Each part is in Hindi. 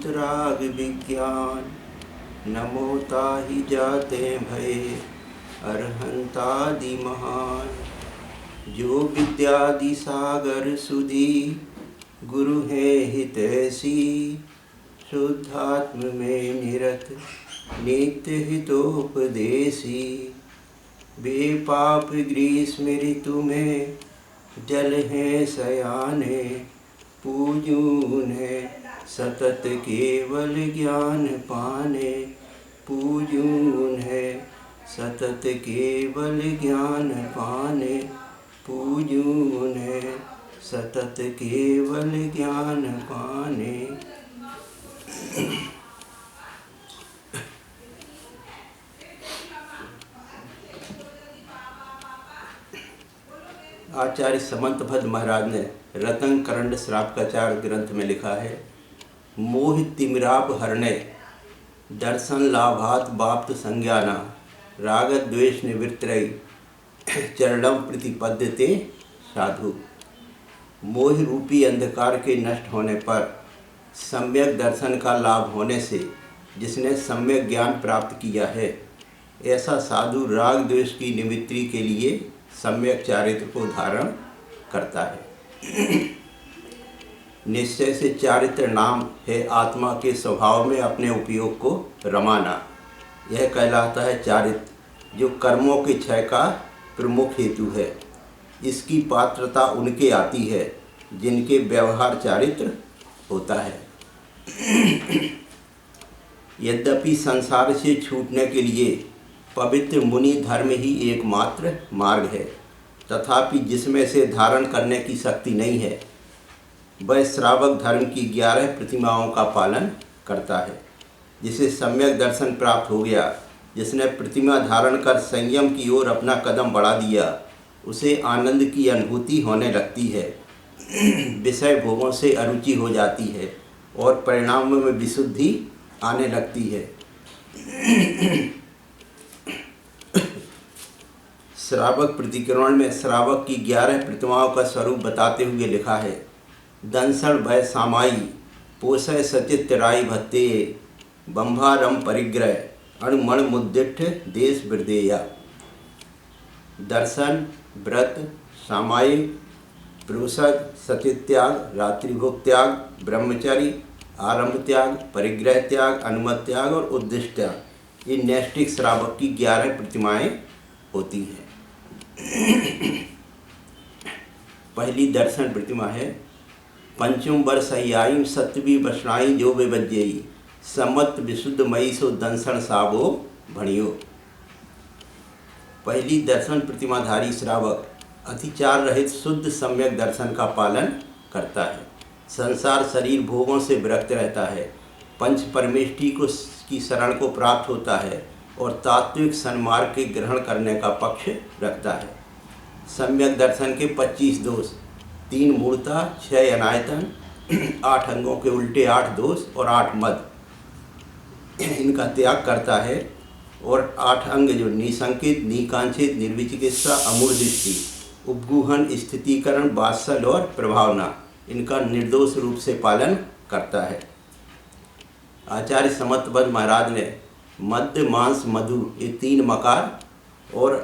राग विज्ञान। नमो ताहि जाते भये अरहंतादि महान। जो विद्यादि सागर सुधी गुरु है हितैषी। शुद्धात्म में निरत नित्य हितोपदेशी। बेपाप ग्रीष्म ऋतु में जल है सयाने। पूजून है सतत केवल ज्ञान पाने। पूजून है सतत केवल ज्ञान पाने। पूजून है सतत केवल ज्ञान पाने। आचार्य समंतभद्र महाराज ने रतन करंड श्रावकाचार्य ग्रंथ में लिखा है, मोह तिमिराप हरणे दर्शन लाभात बाप्त संज्ञाना। राग द्वेष निवृत्तै चरणम प्रतिपद्यते साधु। मोह रूपी अंधकार के नष्ट होने पर सम्यक दर्शन का लाभ होने से जिसने सम्यक ज्ञान प्राप्त किया है, ऐसा साधु राग द्वेष की निवृत्ति के लिए सम्यक चारित्र को धारण करता है। निश्चय से चारित्र नाम है आत्मा के स्वभाव में अपने उपयोग को रमाना। यह कहलाता है चारित्र, जो कर्मों के क्षय का प्रमुख हेतु है। इसकी पात्रता उनके आती है जिनके व्यवहार चारित्र होता है। यद्यपि संसार से छूटने के लिए पवित्र मुनि धर्म ही एकमात्र मार्ग है, तथापि जिसमें से धारण करने की शक्ति नहीं है, वह श्रावक धर्म की 11 प्रतिमाओं का पालन करता है। जिसे सम्यक दर्शन प्राप्त हो गया, जिसने प्रतिमा धारण कर संयम की ओर अपना कदम बढ़ा दिया, उसे आनंद की अनुभूति होने लगती है। विषय भोगों से अरुचि हो जाती है और परिणामों में विशुद्धि आने लगती है। श्रावक प्रतिक्रमण में श्रावक की 11 प्रतिमाओं का स्वरूप बताते हुए लिखा है, दंसण भय सामाई पोषय सचित राय भत्ते। बंभारम परिग्रह अणुमण मुद्दिठ देश वृदेया। दर्शन, व्रत, सामायिक, पुरुषद, सचित्याग, रात्रिभोग त्याग, ब्रह्मचर्य, आरंभ त्याग, परिग्रह त्याग, अनुमत त्याग और उद्दिष्ट त्याग, ये नैष्ठिक श्रावक की 11 प्रतिमाएं होती हैं। पहली दर्शन प्रतिमा है, पंचम वर्षयायीं सत्वी वसनाई जो विवज्ययी। समत विशुद्ध मयी सो दंसन सावो भणियो। पहली दर्शन प्रतिमाधारी श्रावक अतिचार रहित शुद्ध सम्यक दर्शन का पालन करता है। संसार शरीर भोगों से विरक्त रहता है, पंच परमेष्टि की शरण को प्राप्त होता है और तात्विक सन्मार्ग के ग्रहण करने का पक्ष रखता है। सम्यक दर्शन के 25 दोष, 3 मूर्ता, 6 अनायतन, 8 अंगों के उल्टे 8 दोष और 8 मद, इनका त्याग करता है। और 8 अंग जो निसंकित, निकांक्षित, निर्विचिकित्सा, अमूढ़दृष्टि, उपगूहन, स्थितीकरण, वात्सल और प्रभावना, इनका निर्दोष रूप से पालन करता है। आचार्य समंतभद्र महाराज ने मध्य, मांस, मधु, ये 3 मकार और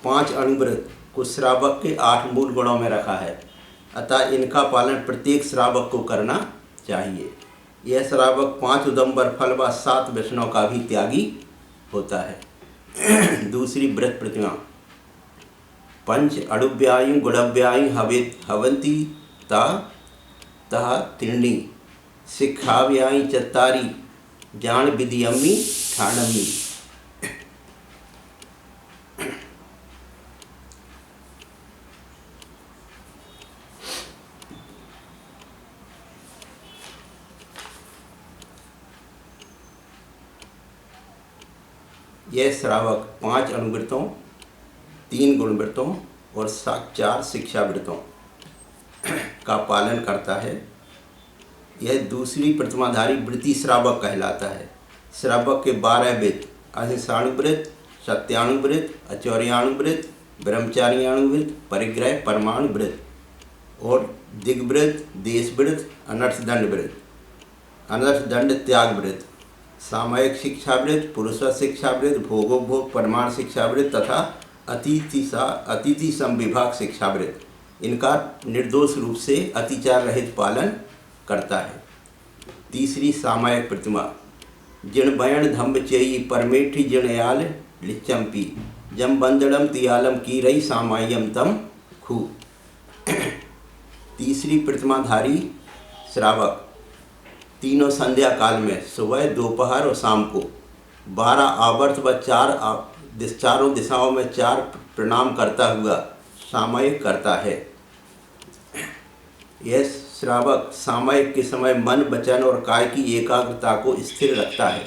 5 अणुव्रत को श्रावक के 8 मूल गुणों में रखा है। अतः इनका पालन प्रत्येक श्रावक को करना चाहिए। यह श्रावक 5 उदंबर फल व 7 व्यसनों का भी त्यागी होता है। दूसरी व्रत प्रतिमा, पंच अड़ुव्यायु गुणव्यायु हवंती तह तीर्णी। शिक्षाव्यायी चत्तारी जान विधियम्मी ठाणम्मी। यह श्रावक 5 अणुव्रतों, 3 गुणव्रतों और 4 शिक्षाव्रतों का पालन करता है। यह दूसरी प्रतिमाधारी वृत्ति श्रावक कहलाता है। श्रावक के 12 व्रत, अहिंसाणुव्रत, सत्याणुव्रत, अचौर्याणुव्रत, ब्रह्मचार्याणुव्रत, परिग्रह परमाणुव्रत और दिग्व्रत, देशव्रत, अनर्थदंड व्रत अनर्थ दंड त्यागवृत्त, सामयिक शिक्षावृत्त, पुरुषवत शिक्षावृत्त, भोगोपभोग प्रमाण शिक्षावृत्त तथा अतिथि समविभाग शिक्षावृत्त इनका निर्दोष रूप से अतिचार रहित पालन करता है। तीसरी सामयिक प्रतिमा, जिण बयण धम्ब चेयी परमेठी जिणयाल लिचम्पी जम बंदड़म तियालम की रही सामायम तम खू। तीसरी प्रतिमाधारी श्रावक तीनों संध्या काल में सुबह, दोपहर और शाम को 12 आवर्त व चारों दिशाओं में 4 प्रणाम करता हुआ सामयिक करता है। यह श्रावक सामयिक के समय मन, वचन और काय की एकाग्रता को स्थिर रखता है।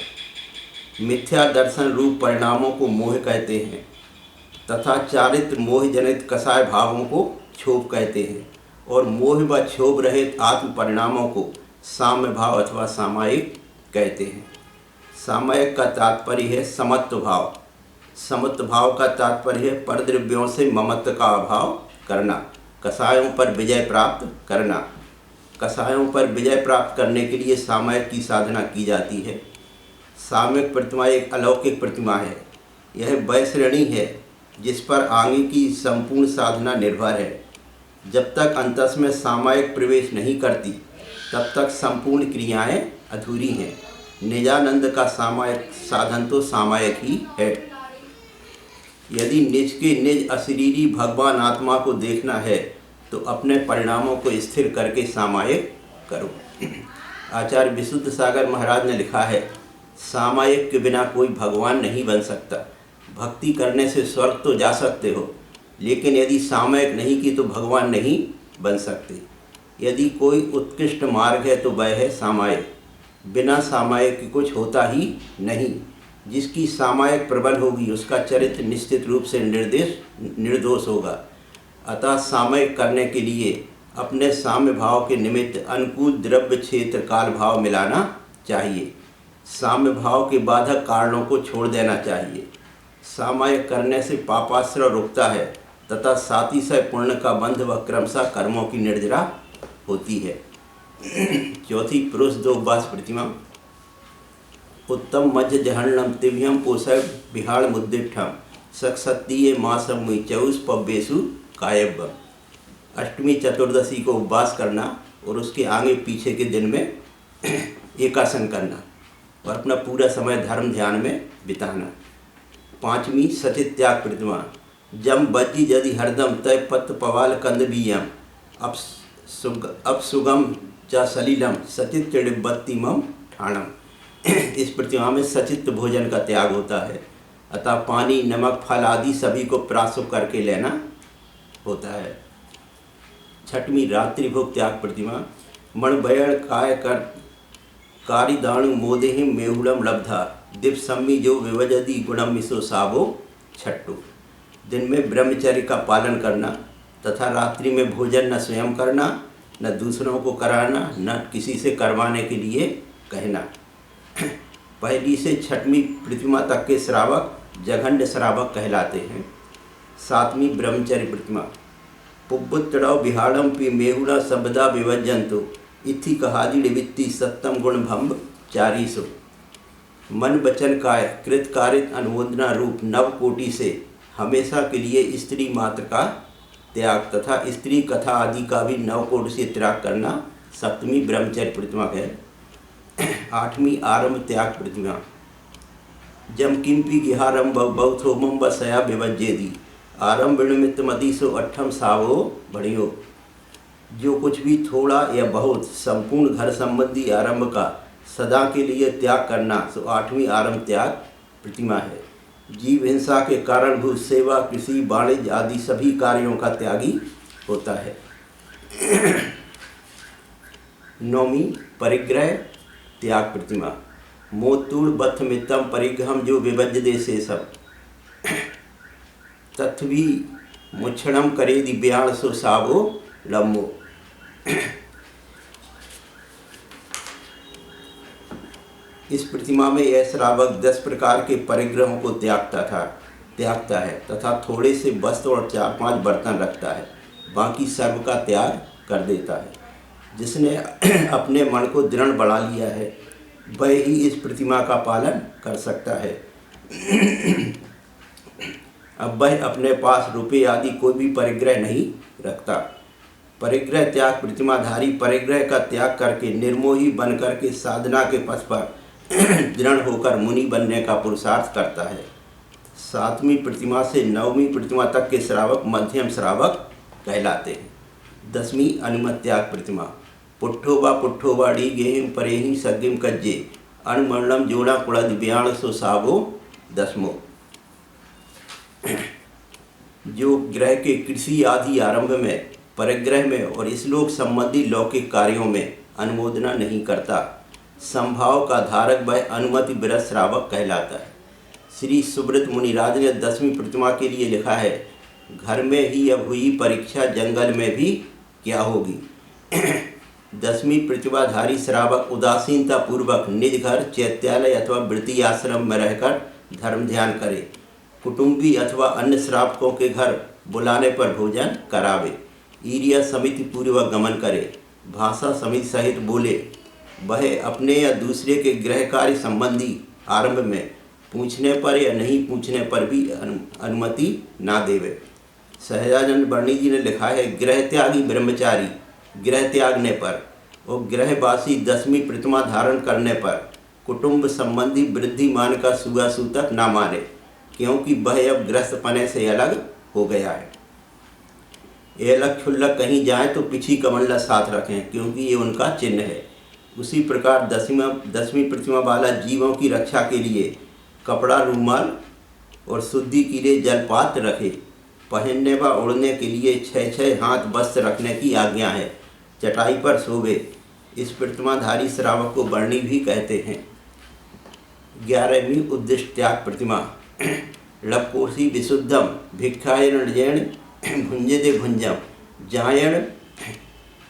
मिथ्या दर्शन रूप परिणामों को मोह कहते हैं तथा चारित्र मोह जनित कसाय भावों को क्षोभ कहते हैं और मोह व क्षोभ रहित आत्म परिणामों को साम्य भाव अथवा सामयिक कहते हैं। सामयिक का तात्पर्य है समत्व भाव। समत्व भाव का तात्पर्य है परद्रव्यों से ममत्व का अभाव करना, कसायों पर विजय प्राप्त करना। कसायों पर विजय प्राप्त करने के लिए सामयिक की साधना की जाती है। सामयिक प्रतिमा एक अलौकिक प्रतिमा है। यह वैश्रेणी है जिस पर आगे की संपूर्ण साधना निर्भर है। जब तक अंतस में सामयिक प्रवेश नहीं करती तब तक संपूर्ण क्रियाएं अधूरी हैं। निजानंद का सामयिक साधन तो सामयिक ही है। यदि निज के निज अशरीरी भगवान आत्मा को देखना है तो अपने परिणामों को स्थिर करके सामयिक करो। आचार्य विशुद्ध सागर महाराज ने लिखा है, सामयिक के बिना कोई भगवान नहीं बन सकता। भक्ति करने से स्वर्ग तो जा सकते हो, लेकिन यदि सामयिक नहीं की तो भगवान नहीं बन सकते। यदि कोई उत्कृष्ट मार्ग है तो वह है सामयिक। बिना सामयिक के कुछ होता ही नहीं। जिसकी सामयिक प्रबल होगी उसका चरित्र निश्चित रूप से निर्दोष होगा। अतः सामयिक करने के लिए अपने साम्य भाव के निमित्त अनुकूल द्रव्य क्षेत्र काल भाव मिलाना चाहिए। साम्य भाव के बाधक कारणों को छोड़ देना चाहिए। सामयिक करने से पापाश्रय रुकता है तथा सातिशय पुण्य का बंध व क्रमशः कर्मों की निर्जरा होती है। चौथी पुरुष 2 उपवास प्रतिमा, उत्तम मध्य जहन्नम तिव्यम पोषय बिहाड़ मुद्दिठम सक्सत्तीय मासम मुई 24 पब्बेसु कायब। अष्टमी चतुर्दशी को उपवास करना और उसके आगे पीछे के दिन में एकासन करना और अपना पूरा समय धर्म ध्यान में बिताना। पाँचवीं सचित त्याग प्रतिमा, जम बज्जी यदि हरदम तय पत्त पवाल कंदबीयम अब सुगम च सलीलम सचित चिड़बत्तिमम ठाणम। इस प्रतिमा में सचित भोजन का त्याग होता है, अतः पानी, नमक, फल आदि सभी को प्रासुप करके लेना होता है। छठवीं रात्रि भोग त्याग प्रतिमा, मणबयण काय कर कारिदाणु मोदेहिम मेहुलम लब्धा दिप सम्मी जो विवजदी गुणम मिसो सावो छट्टू। दिन में ब्रह्मचर्य का पालन करना तथा रात्रि में भोजन न स्वयं करना, न दूसरों को कराना, न किसी से करवाने के लिए कहना। पहली से छठवीं प्रतिमा तक के श्रावक जघन्य श्रावक कहलाते हैं। सातवीं ब्रह्मचर्य प्रतिमा, पुब्बुत्तड़व बिहाड़म पी मेहुला सबदा विवज्जंतो इथि कहादिड़ वित्ति सत्तम गुण भम्ब 400। मन वचन काय कृत कारित अनुमोदना रूप नव कोटि से हमेशा के लिए स्त्री मात्र का त्याग तथा स्त्री कथा आदि का भी नव कोटि से त्याग करना सप्तमी ब्रह्मचर्य प्रतिमा है। आठवीं आरंभ त्याग प्रतिमा, जम किंपी गिहारम बौथोमम बसया विवज्जेदी आरंभ निमित्त मदीसो अट्ठम सावो बढ़ियो। जो कुछ भी थोड़ा या बहुत संपूर्ण घर संबंधी आरंभ का सदा के लिए त्याग करना सो आठवीं आरंभ त्याग प्रतिमा है। जीव हिंसा के कारणभूत सेवा, कृषि, वाणिज्य आदि सभी कार्यों का त्यागी होता है। नौवीं परिग्रह त्याग प्रतिमा, मोतूड़ बथ मितम परिग्रहम जो विभज्य दे से सब तथवी मुच्छणम करे दिव्याण सो सावो लम्बो। इस प्रतिमा में यह श्रावक 10 प्रकार के परिग्रहों को त्यागता है तथा थोड़े से वस्त्र और 4-5 बर्तन रखता है, बाकी सर्व का त्याग कर देता है। जिसने अपने मन को दृढ़ बढ़ा लिया है वह ही इस प्रतिमा का पालन कर सकता है। अब वह अपने पास रुपये आदि कोई भी परिग्रह नहीं रखता। परिग्रह त्याग प्रतिमाधारी परिग्रह का त्याग करके निर्मोही बन करके साधना के पथ पर दृढ़ होकर मुनि बनने का पुरुषार्थ करता है। 7वीं प्रतिमा से 9वीं प्रतिमा तक के श्रावक मध्यम श्रावक कहलाते हैं। 10वीं अनुमत त्याग प्रतिमा। पुट्ठोबाड़ी गेहिम परेही सगिम कज्जे अणमरणम जोड़ा कुड़ा दिव्याण सो सावो 10मो। जो ग्रह के कृषि आदि आरंभ में परिग्रह में और इसलोक संबंधी लौकिक कार्यों में अनुमोदना नहीं करता, संभाव का धारक वह अनुमति विरत श्रावक कहलाता है। श्री सुब्रत मुनिराज ने 10वीं प्रतिमा के लिए लिखा है, घर में ही अब हुई परीक्षा जंगल में भी क्या होगी। 10वीं प्रतिमाधारी श्रावक उदासीनता पूर्वक निज घर चैत्यालय अथवा वृत्ति आश्रम में रहकर धर्म ध्यान करे। कुटुंबी अथवा अन्य श्रावकों के घर बुलाने पर भोजन करावे। ईर्ष्या समिति पूर्वक गमन करे। भाषा समिति सहित बोले। वह अपने या दूसरे के गृह कार्य संबंधी आरंभ में पूछने पर या नहीं पूछने पर भी अनुमति ना देवे। सहजानंद वर्णी जी ने लिखा है, गृह त्यागी ब्रह्मचारी गृह त्यागने पर और गृहवासी 10वीं प्रतिमा धारण करने पर कुटुंब संबंधी वृद्धिमान का सुगासूतक ना माने, क्योंकि वह अब ग्रस्तपने से अलग हो गया है। एलक छुल्लक कहीं जाए तो पिछी कमंडला साथ रखें, क्योंकि ये उनका चिन्ह है। उसी प्रकार 10वीं प्रतिमा वाला जीवों की रक्षा के लिए कपड़ा रूमाल और शुद्धि के लिए जलपात्र रखे। पहनने व ओढ़ने के लिए 6 हाथ वस्त्र रखने की आज्ञा है। चटाई पर सोवे। इस प्रतिमाधारी श्रावक को वर्णी भी कहते हैं। 11वीं उद्दिष्ट त्याग प्रतिमा। लपकोसी विशुद्धम भिक्षायण जैन भुंजते भुंजम जायण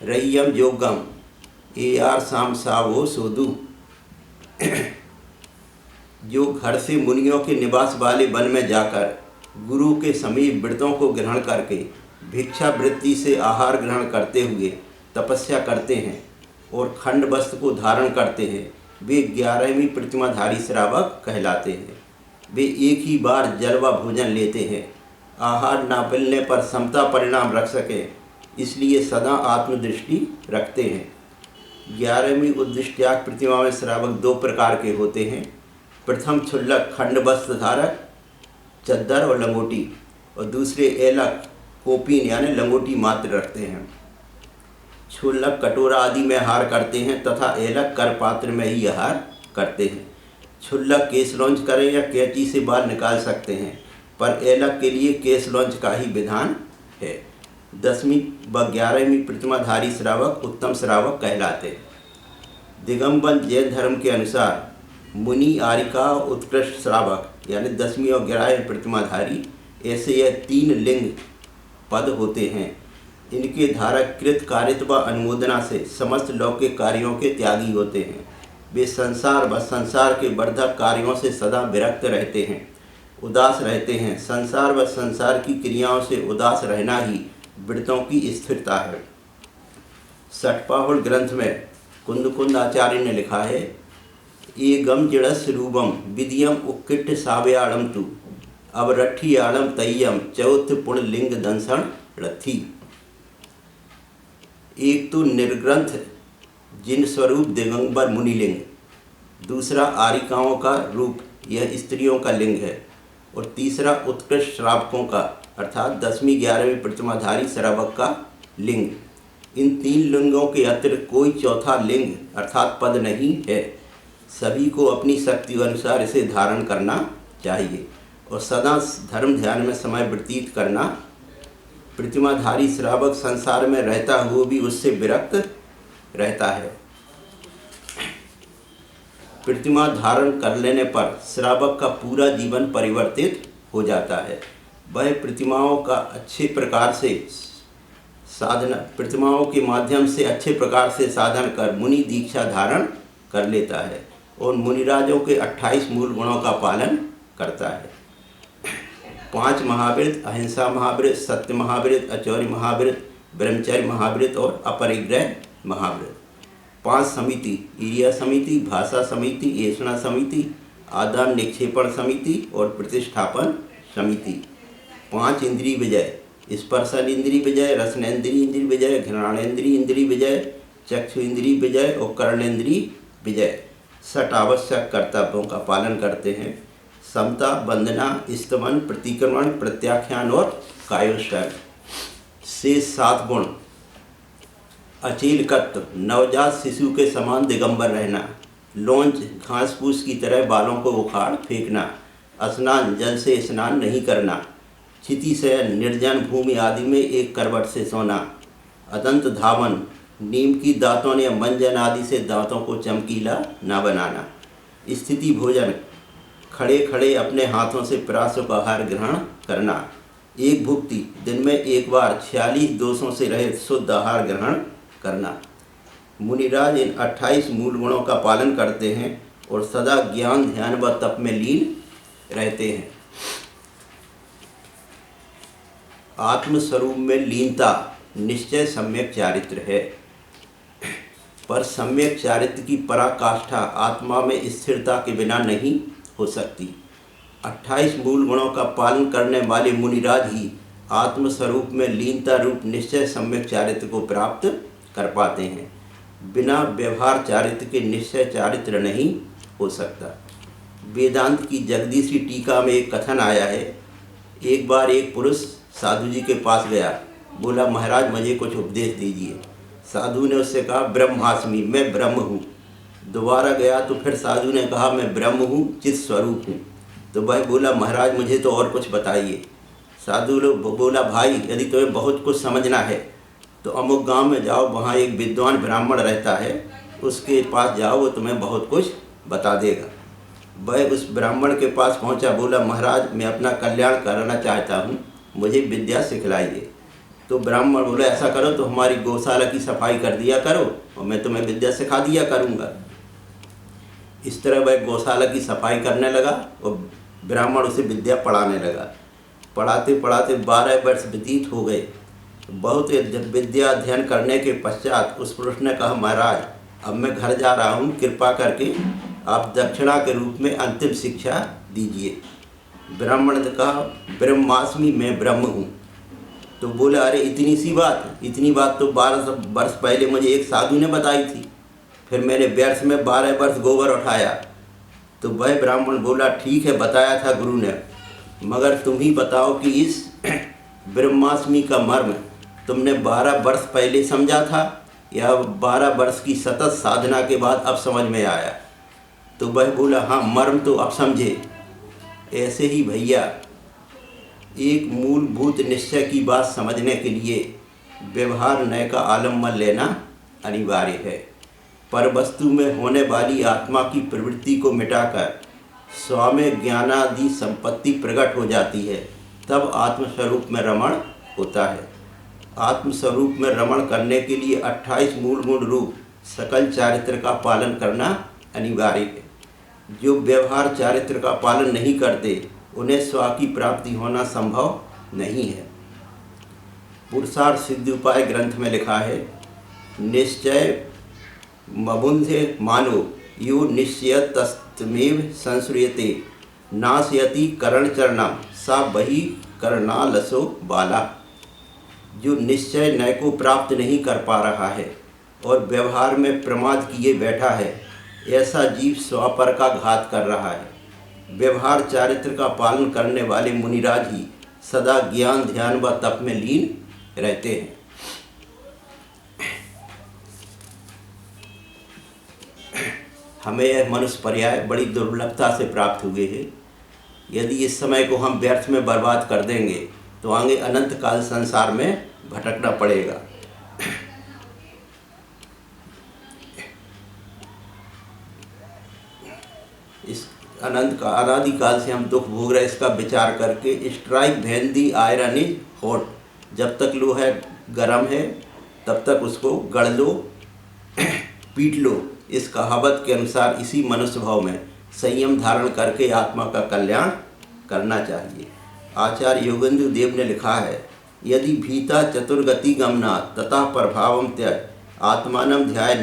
रय्यम योगम एआर शाम सावो सोदू। जो घर से मुनियों के निवास वाले वन में जाकर गुरु के समीप व्रतों को ग्रहण करके भिक्षा वृत्ति से आहार ग्रहण करते हुए तपस्या करते हैं और खंड वस्त्र को धारण करते हैं, वे 11वीं प्रतिमाधारी श्रावक कहलाते हैं। वे एक ही बार जल व भोजन लेते हैं। आहार ना मिलने पर समता परिणाम रख सकें, इसलिए सदा आत्मदृष्टि रखते हैं। 11वीं उद्दिष्ट त्याग प्रतिमा में श्रावक 2 प्रकार के होते हैं। प्रथम क्षुल्लक खंड वस्त्र धारक चद्दर और लंगोटी, और दूसरे एलक कोपीन यानी लंगोटी मात्र रखते हैं। क्षुल्लक कटोरा आदि में आहार करते हैं तथा एलक कर पात्र में ही आहार करते हैं। क्षुल्लक केस लॉन्च करें या कैंची से बाल निकाल सकते हैं, पर एलक के लिए केस लॉन्च का ही विधान है। 10वीं व 11वीं प्रतिमाधारी श्रावक उत्तम श्रावक कहलाते हैं। दिगंबर जैन धर्म के अनुसार मुनि आरिका उत्कृष्ट श्रावक यानी 10वीं और 11वीं प्रतिमाधारी, ऐसे यह 3 लिंग पद होते हैं। इनके धारक कृत कारित व अनुमोदना से समस्त लौकिक कार्यों के त्यागी होते हैं। वे संसार व संसार के वर्धक कार्यों से सदा विरक्त रहते हैं, उदास रहते हैं। संसार व संसार की क्रियाओं से उदास रहना ही व्रतों की स्थिरता है। सटपाहुल ग्रंथ में कुंद आचार्य ने लिखा है, एगम जड़स रूपम विधियम उक्किट साव्याड़म तु अवरठी आड़म तय्यम चौथ पुण्य लिंग दंसन रथी। एक तो निर्ग्रंथ जिन स्वरूप दिगंबर मुनिलिंग, दूसरा आरिकाओं का रूप यह स्त्रियों का लिंग है, और तीसरा उत्कृष्ट श्रावकों का अर्थात 10वीं 11वीं प्रतिमाधारी श्रावक का लिंग। इन 3 लिंगों के अतिरिक्त कोई चौथा लिंग अर्थात पद नहीं है। सभी को अपनी शक्ति अनुसार इसे धारण करना चाहिए और सदा धर्म ध्यान में समय व्यतीत करना। प्रतिमाधारी श्रावक संसार में रहता हुआ भी उससे विरक्त रहता है। प्रतिमा धारण कर लेने पर श्रावक का पूरा जीवन परिवर्तित हो जाता है। वह प्रतिमाओं के माध्यम से अच्छे प्रकार से साधन कर मुनि दीक्षा धारण कर लेता है और मुनिराजों के 28 मूल गुणों का पालन करता है। 5 महाव्रत, अहिंसा महाव्रत, सत्य महाव्रत, अचौर्य महाव्रत, ब्रह्मचर्य महाव्रत और अपरिग्रह महाव्रत। 5 समिति, ईर्ष्या समिति, भाषा समिति, ऐषणा समिति, आदान निक्षेपण समिति और प्रतिष्ठापन समिति। 5 इंद्रिय विजय, स्पर्शन इंद्रिय विजय, रसनेन्द्रिय इंद्रिय विजय, घ्राणेन्द्रिय इंद्रिय विजय, चक्षु इंद्रिय विजय और कर्णेन्द्रिय विजय। 6 आवश्यक कर्तव्यों का पालन करते हैं। समता, वंदना, स्तमन, प्रतिक्रमण, प्रत्याख्यान और कायोत्सर्ग। से 7 गुण, अचेलकत्व, नवजात शिशु के समान दिगंबर रहना, लौंच घास फूस की तरह बालों को उखाड़ फेंकना, स्नान जल से स्नान नहीं करना, क्षिति शयन, निर्जन भूमि आदि में एक करवट से सोना, अदंत धावन, नीम की दांतों या मंजन आदि से दांतों को चमकीला न बनाना, स्थिति भोजन, खड़े खड़े अपने हाथों से प्रासों का आहार ग्रहण करना, एक भुक्ति, दिन में एक बार 46 दोषों से रहित शुद्ध आहार ग्रहण करना। मुनिराज इन 28 मूल गुणों का पालन करते हैं और सदा ज्ञान, ध्यान व तप में लीन रहते हैं। आत्मस्वरूप में लीनता निश्चय सम्यक चारित्र है, पर सम्यक चारित्र की पराकाष्ठा आत्मा में स्थिरता के बिना नहीं हो सकती। 28 मूल गुणों का पालन करने वाले मुनिराज ही आत्मस्वरूप में लीनता रूप निश्चय सम्यक चारित्र को प्राप्त कर पाते हैं। बिना व्यवहार चारित्र के निश्चय चारित्र नहीं हो सकता। वेदांत की जगदीशी टीका में एक कथन आया है। एक बार एक पुरुष साधु जी के पास गया, बोला महाराज मुझे कुछ उपदेश दीजिए। साधु ने उससे कहा ब्रह्मास्मि, मैं ब्रह्म हूँ। दोबारा गया तो फिर साधु ने कहा मैं ब्रह्म हूँ, चित स्वरूप हूँ। तो भाई बोला महाराज मुझे तो और कुछ बताइए। साधु लोग बोला भाई यदि तुम्हें बहुत कुछ समझना है तो अमुक गांव में जाओ, वहाँ एक विद्वान ब्राह्मण रहता है, उसके पास जाओ, वो तुम्हें बहुत कुछ बता देगा। वह उस ब्राह्मण के पास पहुँचा, बोला महाराज मैं अपना कल्याण करना चाहता हूँ, मुझे विद्या सिखलाइए। तो ब्राह्मण बोला ऐसा करो तो हमारी गौशाला की सफाई कर दिया करो और मैं तुम्हें विद्या सिखा दिया करूँगा। इस तरह वह गौशाला की सफाई करने लगा और ब्राह्मण उसे विद्या पढ़ाने लगा। पढ़ाते पढ़ाते 12 वर्ष व्यतीत हो गए। बहुत विद्या अध्ययन करने के पश्चात उस पुरुष ने कहा महाराज अब मैं घर जा रहा हूँ, कृपा करके आप दक्षिणा के रूप में अंतिम शिक्षा दीजिए। ब्राह्मण ने कहा ब्रह्मास्मि, मैं ब्रह्म हूँ। तो बोला अरे इतनी बात तो 12 वर्ष पहले मुझे एक साधु ने बताई थी, फिर मैंने व्यर्थ में 12 वर्ष गोबर उठाया। तो वह ब्राह्मण बोला ठीक है बताया था गुरु ने, मगर तुम ही बताओ कि इस ब्रह्मास्मि का मर्म तुमने 12 वर्ष पहले समझा था या 12 वर्ष की सतत साधना के बाद अब समझ में आया। तो वह बोला हाँ मर्म तो अब समझे। ऐसे ही भैया एक मूलभूत निश्चय की बात समझने के लिए व्यवहार नय का आलम्बन लेना अनिवार्य है। पर वस्तु में होने वाली आत्मा की प्रवृत्ति को मिटाकर स्वामे ज्ञानादि संपत्ति प्रकट हो जाती है, तब आत्मस्वरूप में रमण होता है। आत्मस्वरूप में रमण करने के लिए 28 मूल गुण रूप सकल चारित्र का पालन करना अनिवार्य है। जो व्यवहार चारित्र का पालन नहीं करते उन्हें स्व की प्राप्ति होना संभव नहीं है। पुरुषार्थ सिद्धि उपाय ग्रंथ में लिखा है निश्चय मबुंधे मानो यो निश्चयतस्तमेव संश्रूयते नाशयति करण चरणम सा वही करणालसो बाला। जो निश्चय नय को प्राप्त नहीं कर पा रहा है और व्यवहार में प्रमाद किए बैठा है, ऐसा जीव स्वपर का घात कर रहा है। व्यवहार चारित्र का पालन करने वाले मुनिराज ही सदा ज्ञान, ध्यान व तप में लीन रहते हैं। हमें यह मनुष्य पर्याय बड़ी दुर्लभता से प्राप्त हुए हैं। यदि इस समय को हम व्यर्थ में बर्बाद कर देंगे तो आगे अनंत काल संसार में भटकना पड़ेगा। इस अनादिकाल से हम दुख भोग रहे, इसका विचार करके strike when the iron is hot, जब तक लोहा गर्म है तब तक उसको गढ़ लो, पीट लो। इस कहावत के अनुसार इसी मनुष्य भाव में संयम धारण करके आत्मा का कल्याण करना चाहिए। आचार्य योगेंद्र देव ने लिखा है यदि भीता चतुर्गति गमना तथा प्रभावम त्यज आत्मानं ध्याय